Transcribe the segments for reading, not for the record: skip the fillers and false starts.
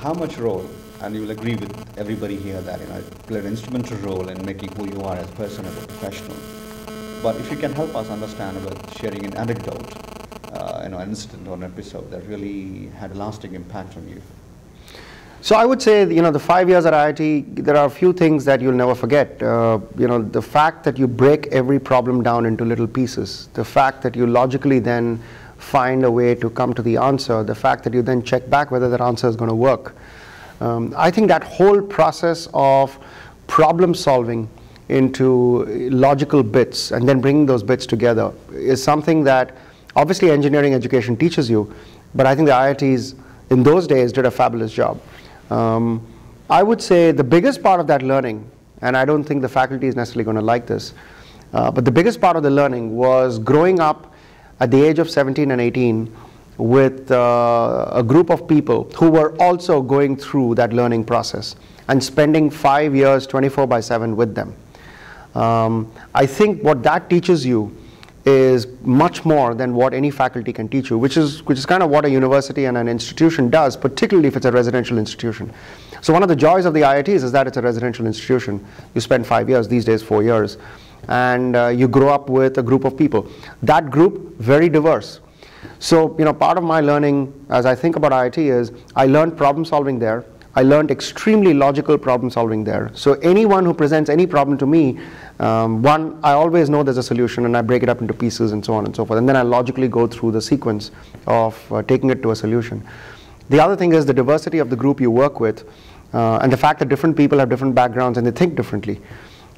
how much role, and you will agree with everybody here that it played an instrumental role in making who you are as a person, as a professional. But if you can help us understand about sharing an anecdote, an incident or an episode that really had a lasting impact on you. So I would say, the 5 years at IIT, there are a few things that you'll never forget. The fact that you break every problem down into little pieces, the fact that you logically then find a way to come to the answer, the fact that you then check back whether that answer is going to work. I think that whole process of problem solving into logical bits and then bringing those bits together is something that obviously engineering education teaches you, but I think the IITs in those days did a fabulous job. I would say the biggest part of that learning, and I don't think the faculty is necessarily going to like this, but the biggest part of the learning was growing up at the age of 17 and 18 with a group of people who were also going through that learning process and spending 5 years 24/7 with them. I think what that teaches you is much more than what any faculty can teach you, which is kind of what a university and an institution does, particularly if it's a residential institution. So one of the joys of the IITs is that it's a residential institution. You spend 5 years, these days 4 years, and you grow up with a group of people. That group, very diverse. So part of my learning as I think about IIT is I learned problem solving there. I learned extremely logical problem solving there. So anyone who presents any problem to me, one, I always know there's a solution and I break it up into pieces and so on and so forth. And then I logically go through the sequence of taking it to a solution. The other thing is the diversity of the group you work with and the fact that different people have different backgrounds and they think differently.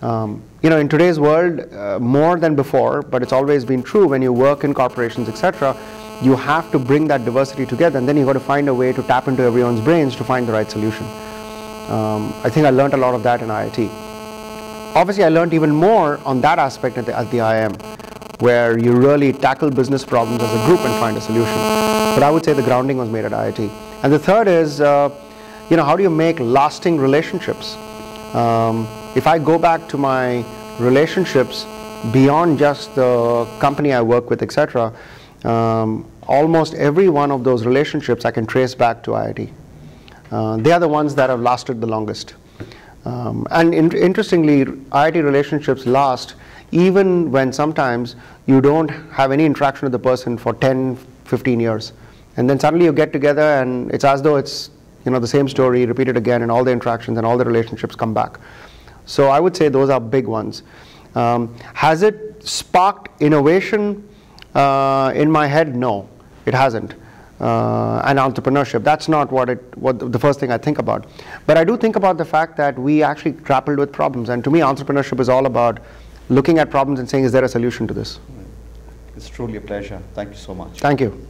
In today's world, more than before, but it's always been true when you work in corporations, etc., you have to bring that diversity together, and then you've got to find a way to tap into everyone's brains to find the right solution. I think I learned a lot of that in IIT. Obviously, I learned even more on that aspect at the IIM, where you really tackle business problems as a group and find a solution. But I would say the grounding was made at IIT. And the third is, how do you make lasting relationships? If I go back to my relationships beyond just the company I work with, etc., almost every one of those relationships I can trace back to IIT. They are the ones that have lasted the longest. And interestingly, IIT relationships last even when sometimes you don't have any interaction with the person for 10, 15 years. And then suddenly you get together and it's as though it's the same story repeated again, and all the interactions and all the relationships come back. So I would say those are big ones. Has it sparked innovation in my head? No, it hasn't. And entrepreneurship, that's not what the first thing I think about. But I do think about the fact that we actually grappled with problems, and to me entrepreneurship is all about looking at problems and saying, is there a solution to this? It's truly a pleasure. Thank you so much. Thank you.